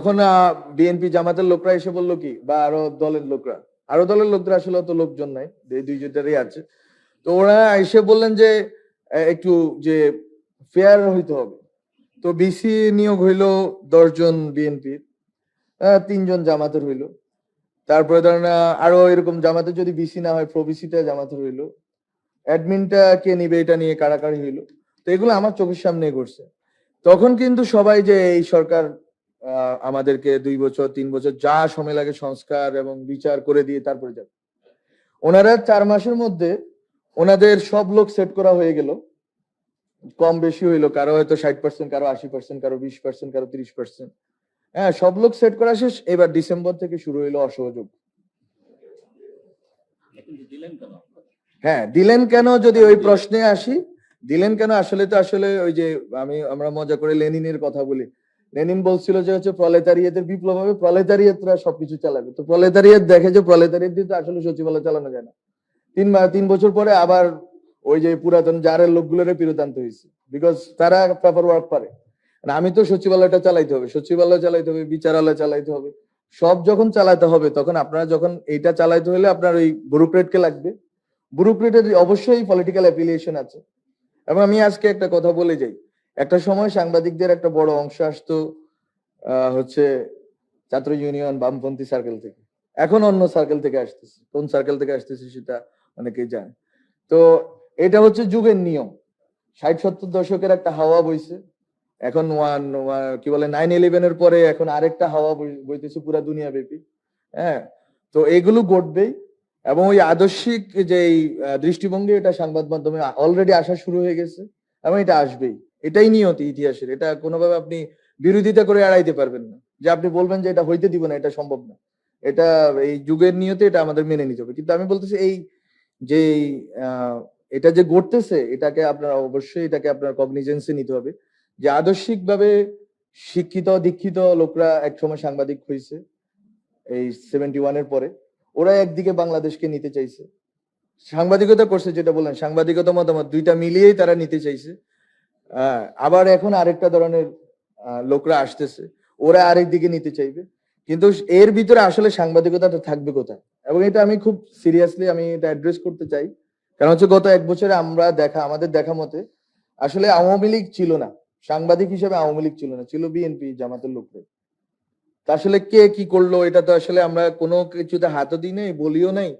তখন বিএনপি জামাতের লোকরা এসে বললো কি, বা আরো দলের লোকরা আসলে অত লোকজন নাই, দুইটারই আছে। তো ওরা এসে বললেন যে একটু যে ফেয়ার হইতে হবে। তো বিসি নিয়োগ হইলো 10 জন বিএনপির, 3 জন জামাতের হইলো। তারপরে ধরেন আরো এরকম জামাতের যদি বিসি না হয় প্রবিসিটা জামাতের হইলো, অ্যাডমিনটা কে নিবে এটা নিয়ে কাড়াকাড়ি হইলো। তো এগুলো আমার চোখের সামনে ঘটছে। তখন কিন্তু সবাই যে এই সরকার আমাদেরকে 2 বছর 3 বছর যা সময় লাগে সংস্কার এবং বিচার করে দিয়ে তারপরে যাবে, ওনারা 4 মাসের মধ্যে ওনাদের সব লোক সেট করা হয়ে গেল। কম বেশি হইলো, কারো হয়তো 60%, কারো 80%, কারো 20%, কারো 30%। হ্যাঁ, সব লোক সেট করা শেষ। এবার ডিসেম্বর থেকে শুরু হইলো অসহযোগ। হ্যাঁ, দিলেন কেন, যদি ওই প্রশ্নে আসি, দিলেন কেন আসলে তো আসলে ওই যে আমরা মজা করে লেনিনের কথা বলি। লেনিন বলছিল যে হচ্ছে প্রলেতারিয়েতের বিপ্লব হবে, প্রলেতারিয়েতরা সবকিছু চালাবে। তো প্রলেতারিয়েত দেখে যে প্রলেতারিয়েত দিয়ে তো আসলে সচিবালয় চালানো যায় না। 3 বছর পরে আবার ওই যে পুরাতন জারের লোকগুলোরে ফেরত আনতে হয়েছে, বিকজ তারা পেপার ওয়ার্ক পারে। আমি তো সচিবালয়টা চালাইতে হবে, সচিবালয় চালাইতে হবে, বিচারালয় চালাইতে হবে। সব যখন চালাতে হবে তখন আপনারা যখন এইটা চালাইতে হলে আপনার ওই ব্যুরোক্রেটকে লাগবে। ব্যুরোক্রেটের অবশ্যই পলিটিক্যাল অ্যাফিলিয়েশন আছে। এবং আমি আজকে একটা কথা বলে যাই, একটা সময় সাংবাদিকদের একটা বড় অংশ আসতো হচ্ছে ছাত্র ইউনিয়ন বামপন্থী সার্কেল থেকে, এখন অন্য সার্কেল থেকে আসতেছে। কোন সার্কেল থেকে আসতেছে সেটা অনেকেই জানে। তো এটা হচ্ছে যুগের নিয়ম। 60-70 দশকের একটা হাওয়া বইছে, এখন কি বলে 9/11 এর পরে এখন আরেকটা হাওয়া বইতেছে পুরা দুনিয়া ব্যাপী। হ্যাঁ, তো এগুলো ঘটবেই। এবং ওই আদর্শিক যে দৃষ্টিভঙ্গি, এটা সংবাদ মাধ্যমে অলরেডি আসা শুরু হয়ে গেছে এবং এটা আসবেই। এটাই নিয়তি ইতিহাসের। এটা কোনোভাবে আপনি বিরোধিতা করে এড়াইতে পারবেন না, যে আপনি বলবেন যে এটা হইতে দিব না, এটা সম্ভব না। এটা এই যুগের নিয়তি, এটা আমাদের মেনে নিতে হবে। কিন্তু আমি বলতেছি এই যে এটা যে ঘটতেছে, এটাকে আপনার অবশ্যই এটাকে আপনার কগনিজেন্সে নিতে হবে যে আদর্শিকভাবে শিক্ষিত দীক্ষিত লোকরা একসময় সাংবাদিক হয়েছে এই 71 এর পরে। ওরা একদিকে বাংলাদেশকে নিতে চাইছে, সাংবাদিকতা করছে, যেটা বললেন সাংবাদিকতা মতামত দুইটা মিলিয়েই তারা নিতে চাইছে। আবার এখন আরেকটা ধরনের লোকরা আসতেছে, ওরা আরেক দিকে নিতে চাইবে। কিন্তু এর ভিতরে আসলে সাংবাদিকতাটা থাকবে কোথায়? এবং এটা আমি খুব সিরিয়াসলি আমি এটা অ্যাড্রেস করতে চাই। কারণ হচ্ছে গত 1 বছরে আমাদের দেখা মতে আসলে আওয়ামী লীগ ছিল না, সাংবাদিক হিসেবে আওয়ামী লীগ ছিল না, ছিল বিএনপি জামাতের লোকরা। তা আসলে কে কি করলো এটা তো আসলে আমরা কোনো কিছুতে হাতও দিই নাই, বলিও নাই।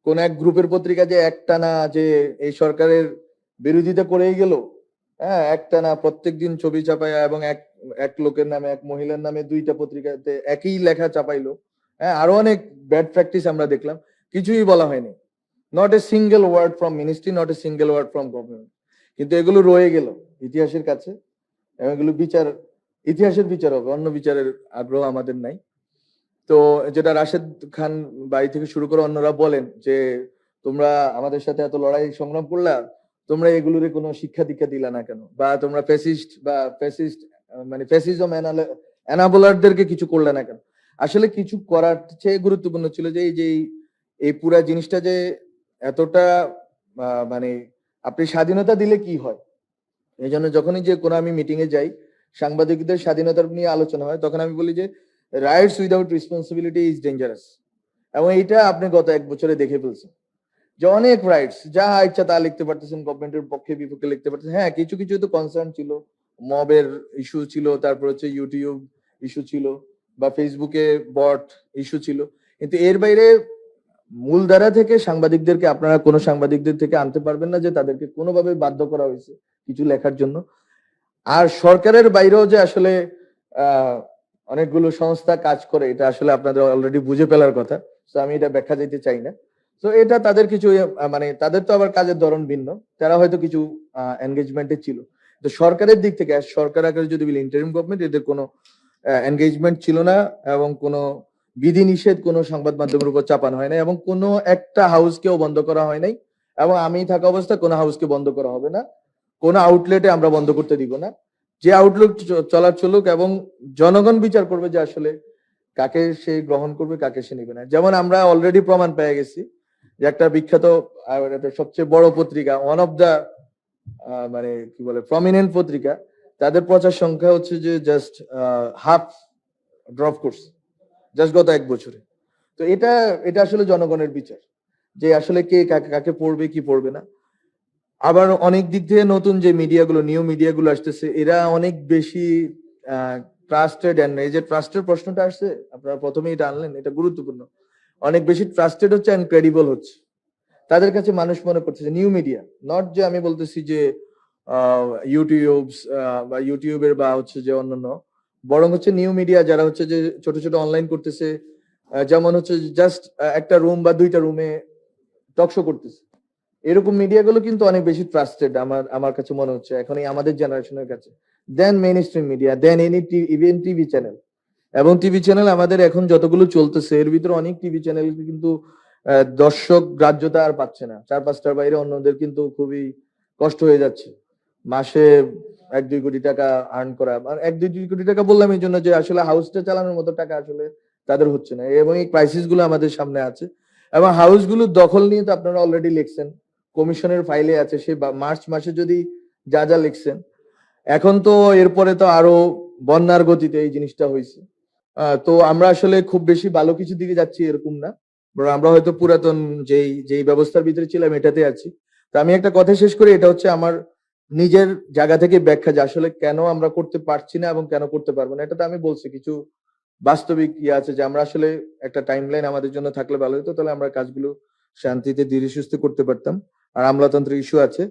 কোন এক গ্রুপের পত্রিকা যে একটানা যে এই সরকারের বিরোধিতা করেই গেল, হ্যাঁ, একটানা প্রত্যেকদিন ছবি চাপাইয়া, এবং এক এক লোকের নামে, এক মহিলার নামে 2টা পত্রিকাতে একই লেখা চাপাইলো। হ্যাঁ, আরো অনেক ব্যাড প্র্যাকটিস আমরা দেখলাম, কিছুই বলা হয়নি। Not a single word from ministry, not a single word from government. কিন্তু এগুলো রয়ে গেল ইতিহাসের কাছে, এবং এগুলো ইতিহাসের বিচার হবে, অন্য বিচারের আগ্রহ আমাদের নাই। তো যেটা রাশেদ খান বাড়ি থেকে শুরু করে অন্যরা বলেন যে তোমরা আমাদের সাথে এত লড়াই সংগ্রাম করলা, তোমরা এগুলোরে কোনো শিক্ষা দীক্ষা দিলা না কেন, বা তোমরা ফ্যাসিস্ট মানে ফ্যাসিজম এনাবলারদেরকে কিছু করলে না কেন? আসলে কিছু করার চেয়ে গুরুত্বপূর্ণ ছিল যে এই পুরা জিনিসটা যে এতটা মানে আপনি স্বাধীনতা দিলে কি হয়। এই জন্য যখনই যে কোনো আমি মিটিং এ যাই, সাংবাদিকদের স্বাধীনতার নিয়ে আলোচনা হয়, তখন আমি বলি যে rights without responsibility is dangerous. এবং এইটা আপনি গত 1 বছরে দেখে ফেলছেন যে অনেক রাইটস যা ইচ্ছা তা লিখতে পারতেছেন, গভর্নমেন্টের পক্ষে বিপক্ষে লিখতে পারতেছেন। হ্যাঁ, কিছু কিছু তো কনসার্ন ছিল, মবের ইস্যু ছিল, তারপর হচ্ছে ইউটিউব ইস্যু ছিল, বা ফেসবুকে বট ইস্যু ছিল। কিন্তু এর বাইরে মূলধারা থেকে সাংবাদিকদেরকে আপনারা কোনো সাংবাদিকদের থেকে আনতে পারবেন না যে তাদেরকে কোনোভাবে বাধ্য করা হয়েছে কিছু লেখার জন্য। আর সরকারের বাইরেও যে আসলে অনেকগুলো সংস্থা কাজ করে, এটা আসলে আপনাদের অলরেডি বুঝে ফেলার কথা। তো আমি এটা ব্যাখ্যা দিতে চাই না। তো এটা তাদের কিছু মানে তাদের তো আবার কাজের ধরন ভিন্ন, তারা হয়তো কিছু এনগেজমেন্টে ছিল। তো সরকারের দিক থেকে সরকার আকারে যদি বলি ইন্টারিম গভর্নমেন্ট, এদের কোনো এনগেজমেন্ট ছিল না, এবং কোনো বিধি নিষেধ কোনো সংবাদ মাধ্যমের উপর চাপানো হয় নাই, এবং কোনো একটা হাউসকেও বন্ধ করা হয় নাই। এবং আমি থাকা অবস্থায় কোনো হাউসকে বন্ধ করা হবে না, কোনো আউটলেটে আমরা বন্ধ করতে দিব না। যে আউটলুক চলার চলুক, এবং জনগণ বিচার করবে যে আসলে কাকে সে গ্রহণ করবে, কাকে সে নিবে না। যেমন আমরা অলরেডি প্রমাণ পেয়ে গেছি যে একটা বিখ্যাত সবচেয়ে বড় পত্রিকা, ওয়ান অফ দা মানে কি বলে প্রমিনেন্ট পত্রিকা, তাদের প্রচার সংখ্যা হচ্ছে যে জাস্ট হাফ ড্রপ করছে জাস্ট গত 1 বছরে। তো এটা এটা আসলে জনগণের বিচার যে আসলে কে কাকে কাকে পড়বে কি পড়বে না। আবার অনেক দিক থেকে নতুন যে মিডিয়াগুলো নিউ মিডিয়াগুলো আসতেছে এরা অনেক বেশি ট্রাস্টেড, এন্ড এই যে ট্রাস্টের প্রশ্নটা আসছে আপনারা প্রথমেই এটা আনলেন, এটা গুরুত্বপূর্ণ। অনেক বেশি ট্রাস্টেড হচ্ছে এন্ড ক্রেডিবল হচ্ছে। তাদের কাছে মানুষ মনে করছে যে নিউ মিডিয়া, নট যে আমি বলতেছি যে ইউটিউব বা ইউটিউবের বা হচ্ছে যে অন্যান্য, বরং হচ্ছে নিউ মিডিয়া যারা হচ্ছে যে ছোট ছোট অনলাইন করতেছে, যেমন হচ্ছে জাস্ট একটা রুম বা 2টা রুমে টকশো করতেছে, এরকম মিডিয়াগুলো কিন্তু অনেক বেশি ট্রাস্টেড আমার কাছে মনে হচ্ছে এখন এই আমাদের জেনারেশনের কাছে, then mainstream media, then any even TV channel. এবং টিভি চ্যানেল আমাদের এখন যতগুলো চলতেছে এর ভিতরে অনেক টিভি চ্যানেল কিন্তু দর্শক গ্রাহ্যতা আর পাচ্ছে না, 4-5টার বাইরে অন্যদের কিন্তু খুবই কষ্ট হয়ে যাচ্ছে মাসে 1-2 কোটি টাকা আর্ন করা। মানে 1-2 কোটি টাকা বললাম এই জন্য যে আসলে হাউসটা চালানোর মতো টাকা আসলে তাদের হচ্ছে না, এবং এই ক্রাইসিস গুলো আমাদের সামনে আছে। এবং হাউসগুলো দখল নিয়ে তো আপনারা অলরেডি লিখছেন, কমিশনের ফাইলে আছে, সে মার্চ মাসে যদি যা যা লিখছেন, এখন তো এরপরে তো আরো বন্যার গতিতে এই জিনিসটা হয়েছে। তো আমরা আসলে খুব বেশি ভালো কিছু দিকে যাচ্ছি এরকম না, বরং আমরা হয়তো পুরাতন যেই যেই ব্যবস্থার ভিতরে ছিলাম এটাতে আছি। তো আমি একটা কথা শেষ করি, এটা হচ্ছে আমার নিজের জায়গা থেকে ব্যাখ্যা যে আসলে কেন আমরা করতে পারছি না এবং কেন করতে পারবো না। এটা তো আমি বলছি কিছু বাস্তবিক ইয়ে আছে যে আমরা আসলে একটা টাইমলাইন আমাদের জন্য থাকলে ভালো হতো, তাহলে আমরা কাজগুলো শান্তিতে ধীরে সুস্থে করতে পারতাম। আর আমলাতন্ত্রের ইস্যু আছে,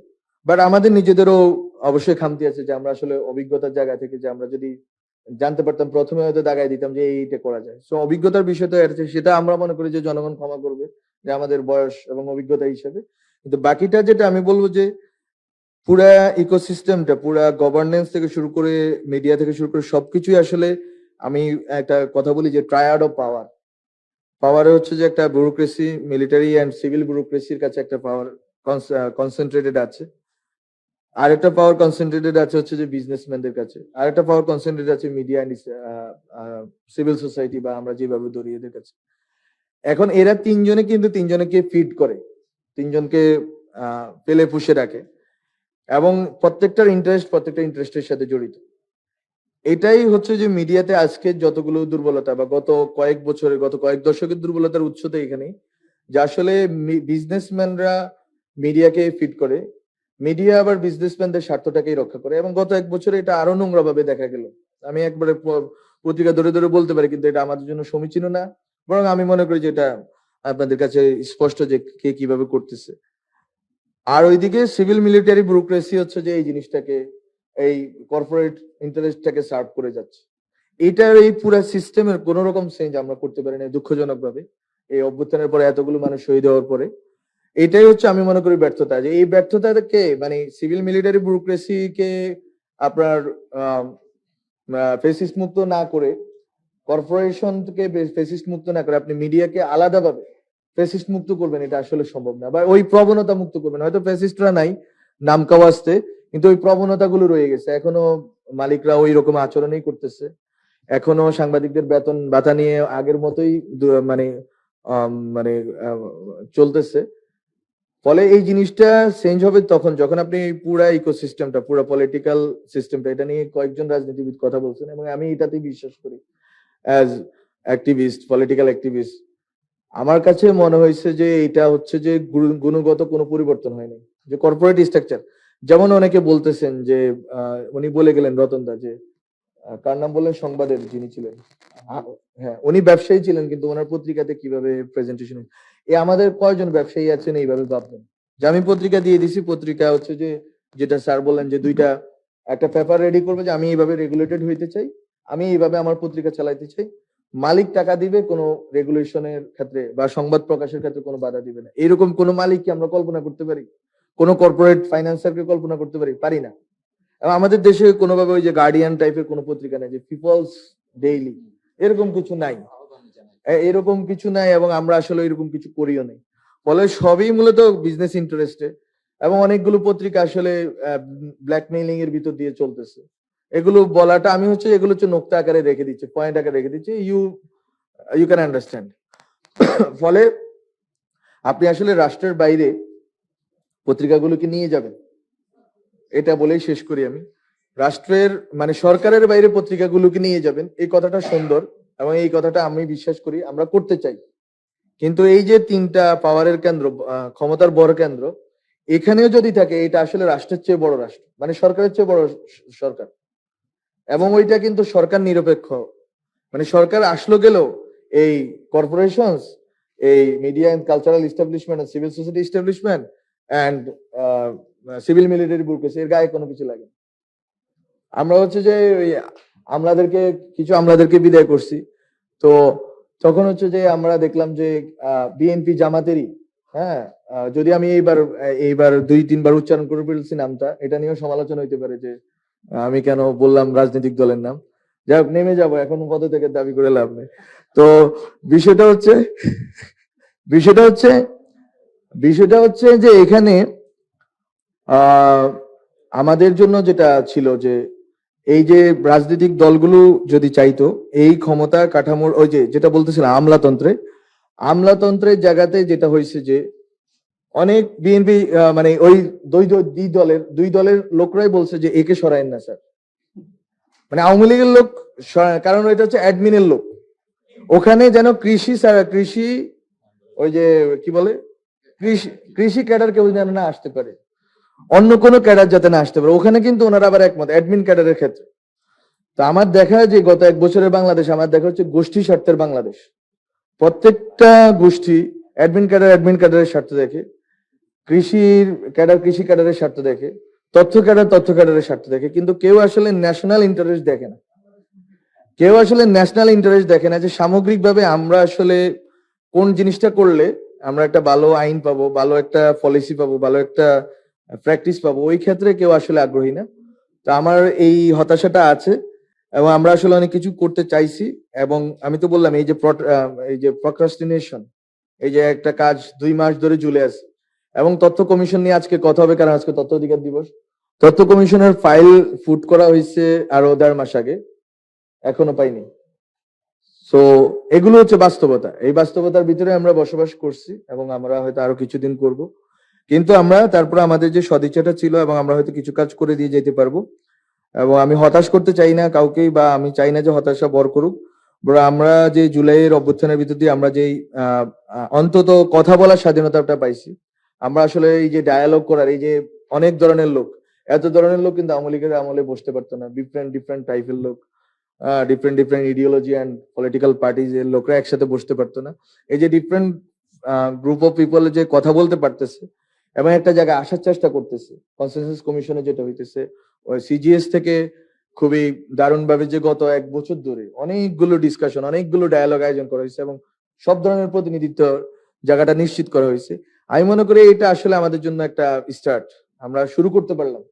বাট আমাদের নিজেদেরও অবশ্যই খামতি আছে যে আমরা আসলে অভিজ্ঞতার জায়গা থেকে যে আমরা যদি জানতে পারতাম প্রথমে হয়তো দাগাই দিতাম যে এইটা করা যায়। সো অভিজ্ঞতার বিষয় তো আছে, সেটা আমরা মনে করি যে জনগণ ক্ষমা করবে যে আমাদের বয়স এবং অভিজ্ঞতা হিসেবে। কিন্তু বাকিটা যেটা আমি বলবো যে পুরা ইকোসিস্টেমটা, পুরা গভর্নেন্স থেকে শুরু করে মিডিয়া থেকে শুরু করে সবকিছুই আসলে, আমি একটা কথা বলি যে ট্রায়াড অফ পাওয়ার। পাওয়ারে হচ্ছে যে একটা ব্যুরোক্রেসি, মিলিটারি এন্ড সিভিল ব্যুরোক্রেসির কাছে একটা পাওয়ার কনসেন্ট্রেটেড আছে, আর একটা পাওয়ার কনসেন্ট্রেটেড আছে হচ্ছে যে বিজনেসম্যানদের কাছে, আর একটা পাওয়ার কনসেন্ট্রেটেড আছে মিডিয়া এন্ড সিভিল সোসাইটি বা আমরা যেভাবে ধরি এদের কাছে। এখন এরা তিনজনে কিন্তু তিনজনকে ফিড করে, তিনজনকে পেলে পুষে রাখে, এবং প্রত্যেকটা ইন্টারেস্টের সাথে জড়িত। এটাই হচ্ছে যে মিডিয়াতে আজকে যতগুলো দুর্বলতা বা গত কয়েক বছরের, গত কয়েক দশকের দুর্বলতার উৎস তো এখানেই, যে আসলে বিজনেসম্যানরা মিডিয়াকে ফিট করে, মিডিয়া আবার বিজনেসম্যানদের স্বার্থটাকেই রক্ষা করে, এবং গত 1 বছরে এটা আরো নোংরা ভাবে দেখা গেল। আমি একবারে পত্রিকা ধরে ধরে বলতে পারি, কিন্তু এটা আমাদের জন্য সমীচীন না, বরং আমি মনে করি যে এটা আপনাদের কাছে স্পষ্ট যে কে কিভাবে করতেছে। আর ওইদিকে সিভিল মিলিটারি ব্যুরোক্রেসি হচ্ছে যে এই জিনিসটাকে, এই কর্পোরেট ইন্টারেস্টটাকে সার্ভ করে যাচ্ছে। এটার এই পুরো সিস্টেমের কোন রকম চেঞ্জ আমরা করতে পারি না দুঃখজনক ভাবে, এই অভ্যুত্থানের পরে এতগুলো মানুষ শহীদ হওয়ার পরে। এটাই হচ্ছে আমি মনে করি ব্যর্থতা, যে এই ব্যর্থতাকে মানে সিভিল মিলিটারি ব্যুরোক্রেসিকে আপনার ফেসিস্ট মুক্ত না করে, কর্পোরেশনকে ফেসিস্ট মুক্ত না করে আপনি মিডিয়াকে আলাদাভাবে ফেসিস্ট মুক্ত করবেন, এটা আসলে সম্ভব না। বা ওই প্রবণতা মুক্ত করবেন, হয়তো ফেসিস্টরা নাই নাম কাওয়াজতে, কিন্তু ওই প্রবণতা গুলো রয়ে গেছে এখনো, মালিকরা ওই রকম আচরণই করতেছে, এখনো সাংবাদিকদের বেতন ভাতা নিয়ে আগের মতোই মানে মানে চলতেছে। ফলে এই জিনিসটা চেঞ্জ হবে তখন যখন আপনি পুরা ইকোসিস্টেমটা, পুরা পলিটিক্যাল সিস্টেমটা, এটা নিয়ে কয়েকজন রাজনীতিবিদ কথা বলছেন এবং আমি এটাতেই বিশ্বাস করি অ্যাজ অ্যাক্টিভিস্ট, পলিটিক্যাল অ্যাক্টিভিস্ট। আমার কাছে মনে হয়েছে যে এটা হচ্ছে যে গুণগত কোনো পরিবর্তন হয়নি, যে কর্পোরেট স্ট্রাকচার, যেমন অনেকে বলতেছেন যে উনি বলে গেলেন রতন দা, যে কার নাম বললেন, সংবাদের যিনি ছিলেন, হ্যাঁ উনি ব্যবসায়ী ছিলেন কিন্তু ওনার পত্রিকাতে কিভাবে প্রেজেন্টেশন, আমাদের কয়জন ব্যবসায়ী আছেন এইভাবে ভাববেন যে আমি পত্রিকা দিয়ে দিছি, পত্রিকা হচ্ছে যে যেটা স্যার বললেন যে একটা পেপার রেডি করবে যে আমি এইভাবে রেগুলেটেড হইতে চাই, আমি এইভাবে আমার পত্রিকা চালাইতে চাই, মালিক টাকা দিবে, কোনো রেগুলেশনের ক্ষেত্রে বা সংবাদ প্রকাশের ক্ষেত্রে কোনো বাধা দিবে না। এরকম কোন মালিক কি আমরা কল্পনা করতে পারি? কোন কর্পোরেট ফাইন্যান্সারকে কল্পনা করতে পারি না। এবং আমাদের দেশে কোনোভাবে ওই যে গার্ডিয়ান টাইপের কোনো পত্রিকা নেই, যে পিপলস ডেইলি, এরকম কিছু নাই, এরকম কিছু নাই, এবং আমরা আসলে এরকম কিছু করিও নাই। ফলে সবই মূলত বিজনেস ইন্টারেস্টে, এবং অনেকগুলো পত্রিকা আসলে ব্ল্যাকমেইলিং এর ভিতর দিয়ে চলতেছে। এগুলো বলাটা আমি হচ্ছে এগুলো হচ্ছে নোক্তা আকারে রেখে দিচ্ছে, পয়েন্ট আকারে রেখে দিচ্ছে, ইউ ক্যান আন্ডারস্ট্যান্ড। ফলে আপনি আসলে রাষ্ট্রের বাইরে পত্রিকাগুলোকে নিয়ে যাবেন, এটা বলেই শেষ করি আমি। রাষ্ট্রের মানে সরকারের বাইরে পত্রিকাগুলোকে নিয়ে যাবেন, এই কথাটা সুন্দর, এবং এই কথাটা আমি বিশ্বাস করি আমরা করতে চাই। কিন্তু এই যে তিনটা পাওয়ারের কেন্দ্র, ক্ষমতার বড় কেন্দ্র, এখানেও যদি থাকে এটা আসলে রাষ্ট্রের চেয়ে বড় রাষ্ট্র, মানে সরকারের চেয়ে বড় সরকার। এবং ওইটা কিন্তু সরকার নিরপেক্ষ, মানে সরকার আসলো গেল এই কর্পোরেশনস, এই media and cultural establishment, civil society establishment and civil military bureaucracy এর গায়ে কোনো কিছু লাগে না। আমরা হচ্ছে যে ওই আমলাদেরকে বিদায় করছি। তো তখন হচ্ছে যে আমরা দেখলাম যে বিএনপি জামাতেরই, হ্যাঁ, যদি আমি এইবার 2-3 বার উচ্চারণ করে ফেলছি নামটা, এটা নিয়েও সমালোচনা হইতে পারে যে আমি কেন বললাম রাজনৈতিক দলের নাম। যাই হোক, নেমে যাবো এখন, পদ থেকে দাবি করে লাভ নেই। তো বিষয়টা হচ্ছে বিষয়টা হচ্ছে বিষয়টা হচ্ছে যে এখানে আমাদের জন্য যেটা ছিল যে এই যে রাজনৈতিক দলগুলো যদি চাইতো এই ক্ষমতা কাঠামোর, ওই যে যেটা বলতেছিলাম আমলাতন্ত্রের জায়গাতে যেটা হয়েছে যে অনেক বিএনপি মানে ওই দুই দলের লোকরাই বলছে যে একে সরায়েন না স্যার, মানে আওয়ামী লীগের লোক, কারণ এটা হচ্ছে অ্যাডমিনের লোক। ওখানে যেন কৃষি ওই যে কি বলে কৃষি ক্যাডার কেউ যেন না আসতে পারে, অন্য কোনো ক্যাডার যাতে না আসতে পারে। ওখানে কিন্তু ওনারা আবার একমত অ্যাডমিন ক্যাডারের ক্ষেত্রে। তো আমার দেখা যে গত 1 বছরের বাংলাদেশ, আমার দেখা হচ্ছে গোষ্ঠী স্বার্থের বাংলাদেশ। প্রত্যেকটা গোষ্ঠী অ্যাডমিন ক্যাডারের স্বার্থ দেখে, কৃষি ক্যাডারের স্বার্থ দেখে, তথ্য ক্যাডারের স্বার্থ দেখে, কিন্তু কেউ আসলে ন্যাশনাল ইন্টারেস্ট দেখে না। যে সামগ্রিকভাবে আমরা আসলে কোন জিনিসটা করলে আমরা একটা ভালো আইন পাবো, ভালো একটা পলিসি পাবো, ভালো একটা প্র্যাকটিস পাবো, ওই ক্ষেত্রে কেউ আসলে আগ্রহী না। তো আমার এই হতাশাটা আছে এবং আমরা আসলে অনেক কিছু করতে চাইছি। এবং আমি তো বললাম এই যে প্রক্রাস্টিনেশন, এই যে একটা কাজ 2 মাস ধরে ঝুলে আছে। এবং তথ্য কমিশন নিয়ে আজকে কথা হবে, কারণ আজকে তথ্য অধিকার দিবস। তথ্য কমিশনের ফাইল ফুট করা হয়েছে আরো 1.5 মাস আগে, এখনো পাইনি। সো এগুলো হচ্ছে বাস্তবতা। এই বাস্তবতার ভিতরে আমরা বসবাস করছি এবং আমরা হয়তো আরো কিছুদিন করব, কিন্তু আমরা তারপরে আমাদের যে সদিচ্ছাটা ছিল এবং আমরা হয়তো কিছু কাজ করে দিয়ে যেতে পারবো। এবং আমি হতাশ করতে চাই না কাউকেই, বা আমি চাই না যে হতাশা বর করুক। বড় আমরা যে জুলাইয়ের অভ্যুত্থানের ভিতর দিয়ে আমরা যেই অন্তত কথা বলার স্বাধীনতাটা পাইছি, আমরা আসলে এই যে ডায়ালগ করার, এই যে অনেক ধরনের লোক, এত ধরনের লোক কিন্তু আওয়ামী লীগের আমলে বসতে পারতো না। ডিফারেন্ট টাইপের লোক, different ideology and political parties এর লোকরা একসাথে বসতে পারতো না। এই যে ডিফারেন্ট গ্রুপ অফ পিপল যে কথা বলতে পারতেছে এবং একটা জায়গায় আসার চেষ্টা করতেছে, কনসেনসাস কমিশনে যেটা হইতেছে, ওই সিজিএস থেকে খুবই দারুণভাবে যে গত 1 বছর ধরে অনেকগুলো ডিসকাশন, অনেকগুলো ডায়ালগ আয়োজন করা হয়েছে এবং সব ধরনের প্রতিনিধিত্ব জায়গাটা নিশ্চিত করা হয়েছে। আমি মনে করি এটা আসলে আমাদের জন্য একটা স্টার্ট, আমরা শুরু করতে পারলাম।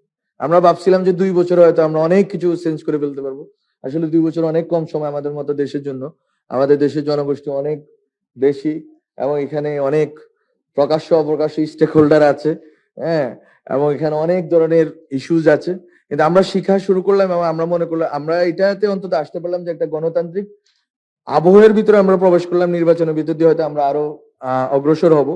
আমরা ভাবছিলাম যে 2 বছরে হয়তো আমরা অনেক কিছু চেঞ্জ করে ফেলতে পারবো। আসলে 2 বছর অনেক কম সময় আমাদের মতো দেশের জন্য। আমাদের দেশের জনগোষ্ঠী অনেক বেশি এবং এখানে অনেক প্রকাশ্য অপ্রকাশ্য স্টেক হোল্ডার আছে, হ্যাঁ, এবং এখানে অনেক ধরনের ইস্যুজ আছে। কিন্তু আমরা শিখা শুরু করলাম এবং আমরা মনে করলাম আমরা এটাতে অন্তত আসতে পারলাম যে একটা গণতান্ত্রিক আবহের ভিতরে আমরা প্রবেশ করলাম। নির্বাচনের ভিতর দিয়ে হয়তো আমরা আরো অগ্রসর হব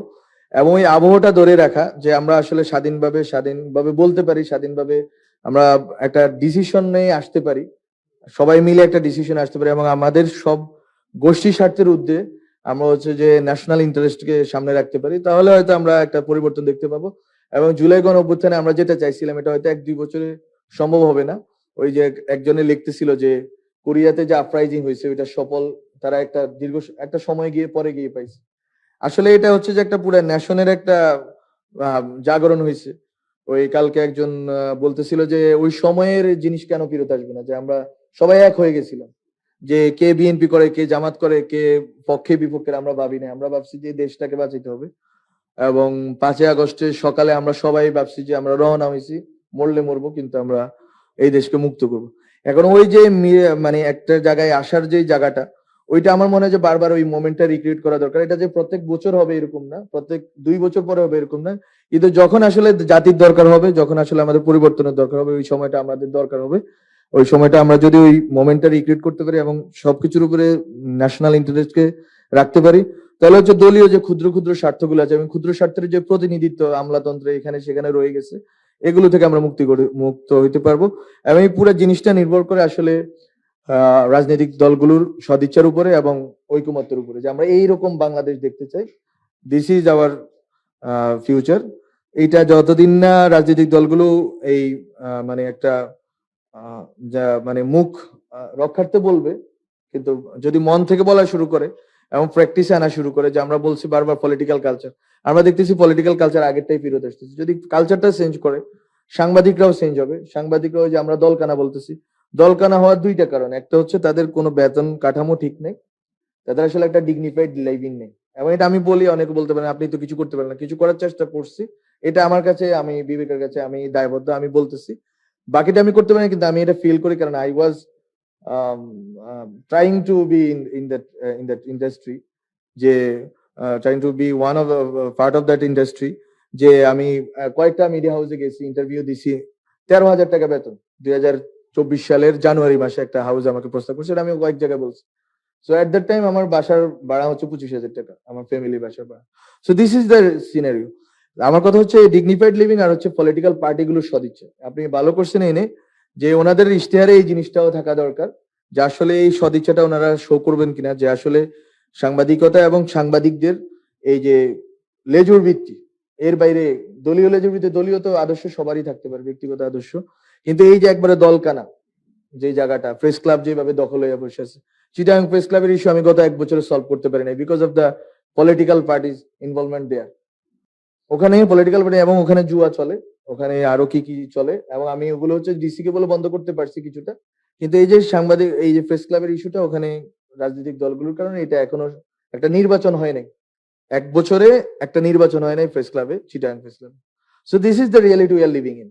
এবং এই আবহটা ধরে রাখা, যে আমরা আসলে স্বাধীনভাবে বলতে পারি, স্বাধীনভাবে আমরা একটা ডিসিশন নিয়ে আসতে পারি, সবাই মিলে একটা ডিসিশন আসতে পারি এবং আমাদের সব গোষ্ঠী স্বার্থের ঊর্ধ্বে আমরা হচ্ছে যে ন্যাশনাল ইন্টারেস্টকে সামনে রাখতে পারি, তাহলে হয়তো আমরা একটা পরিবর্তন দেখতে পাবো। এবং জুলাই গণ অভ্যুত্থানে আমরা যেটা চাইছিলাম এটা হয়তো 1-2 বছরে সম্ভব হবে না। ওই যে একজনে লিখতেছিল যে কোরিয়াতে যে আপরাইজিং হয়েছে ওইটা সফল, তারা একটা সময় পরে গিয়ে পাইছে। আসলে এটা হচ্ছে যে একটা পুরো ন্যাশনের একটা জাগরণ হয়েছে। ওই কালকে একজন বলতেছিল যে ওই সময়ের জিনিস কেন ফেরত আসবে না, যে আমরা সবাই এক হয়ে গেছিলাম, যে কে বিএনপি করে, কে জামাত করে, কে পক্ষে বিপক্ষে আমরা ভাবি না, আমরা ভাবছি যে দেশটাকে বাঁচাইতে হবে। এবং 5ই আগস্টের সকালে আমরা সবাই ভাবছি যে আমরা রওনা হয়েছি, মরলে মরবো কিন্তু আমরা এই দেশকে মুক্ত করব। এখন ওই যে মানে একটা জায়গায় আসার যে জায়গাটা, ওইটা আমার মনে হয় যে বারবার ওই মোমেন্টটা রিক্রিয়েট করা দরকার। এটা যে প্রত্যেক বছর হবে এরকম না, প্রত্যেক 2 বছর পরে হবে এরকম না, কিন্তু যখন আসলে জাতির দরকার হবে, যখন আসলে আমাদের পরিবর্তনের দরকার হবে, ওই সময়টা আমাদের দরকার হবে। ওই সময়টা আমরা যদি ওই মোমেন্টটা রিক্রিয়েট করতে পারি এবং সবকিছুর উপরে ন্যাশনাল ইন্টারেস্টকে রাখতে পারি, তাহলে হচ্ছে দলীয় যে ক্ষুদ্র স্বার্থগুলো আছে এবং ক্ষুদ্র স্বার্থের যে প্রতিনিধিত্ব আমলাতন্ত্রে এখানে সেখানে রয়ে গেছে, এগুলো থেকে আমরা মুক্ত হইতে পারবো। এবং এই পুরো জিনিসটা নির্ভর করে আসলে রাজনৈতিক দলগুলোর সদিচ্ছার উপরে এবং ঐকমত্যের উপরে, যে আমরা এইরকম বাংলাদেশ দেখতে চাই। This is our future. এইটা যতদিন না রাজনৈতিক দলগুলো এই মানে একটা যা মানে মুখ রক্ষার্থে বলবে, কিন্তু যদি মন থেকে বলা শুরু করে এবং প্র্যাকটিসে আনা শুরু করে, যে আমরা বলছি বারবার পলিটিক্যাল কালচার, আমরা দেখতেছি পলিটিক্যাল কালচার আগেরটাই ফেরত আসতেছে। যদি কালচারটা চেঞ্জ করে, সাংবাদিকরাও চেঞ্জ হবে। সাংবাদিকরাও, যে আমরা দলকানা বলতেছি, দলকানা হওয়ার দুইটা কারণ। একটা হচ্ছে তাদের কোনো বেতন কাঠামো ঠিক নেই, তাদের আসলে একটা ডিগনিফাইড লিভিং নেই। এবং এটা আমি বলি, অনেকে বলতে পারেন আপনি তো কিছু করতে পারেন না। কিছু করার চেষ্টা করছি, এটা আমার কাছে, আমি বিবেকের কাছে আমি দায়বদ্ধ, আমি বলতেছি। বাকিটা আমি করতে পারি, কিন্তু আমি এটা ফিল করি, কারণ I was trying to be in that industry, যে trying to be one of part of that industry. যে আমি কয়েকটা মিডিয়া হাউসে গেছি, ইন্টারভিউ দিছি। 13,000 টাকা বেতন 2024 সালের জানুয়ারি মাসে একটা হাউস আমাকে প্রস্তাব করছে, এটা আমি কয়েক জায়গায় বলছি। সো এট দ্যাট টাইম আমার বাসার ভাড়া হচ্ছে 25,000 টাকা, আমার ফ্যামিলি বাসার ভাড়া। So this is the scenario. আমার কথা হচ্ছে ডিগনিফাইড লিভিং আর হচ্ছে পলিটিক্যাল পার্টিগুলোর সদিচ্ছা। আপনি ভালো করছেন এনে, যে ওনাদের ইশতেহারে এই জিনিসটাও থাকা দরকার, যে আসলে এই সদিচ্ছাটা ওনারা শো করবেন কিনা, যে আসলে সাংবাদিকতা এবং সাংবাদিকদের এই যে লেজুর ভিত্তি, এর বাইরে দলীয় লেজুর ভিত্তি, দলীয় তো আদর্শ সবারই থাকতে পারে, ব্যক্তিগত আদর্শ, কিন্তু এই যে একবারে দলকানা, যে জায়গাটা প্রেস ক্লাব যেভাবে দখল হয়ে বসে আছে, চিটাগাং প্রেস ক্লাবের ইস্যু আমি গত 1 বছরে সলভ করতে পারি নাই, because of the political parties involvement there. ওখানে পলিটিক্যাল পার্টি, এবং ওখানে জুয়া চলে, ওখানে আরো কি কি চলে, এবং আমি ওগুলো হচ্ছে ডিসি কে বলে বন্ধ করতে পারছি কিছুটা। কিন্তু এই যে সাংবাদিক, এই যে প্রেস ক্লাবের ইস্যুটা, ওখানে রাজনৈতিক দলগুলোর কারণে এটা এখনো একটা নির্বাচন হয় নাই। 1 বছরে একটা নির্বাচন হয় নাই প্রেস ক্লাবে, চিটাগাং প্রেস ক্লাবে। So this is the reality we are living in.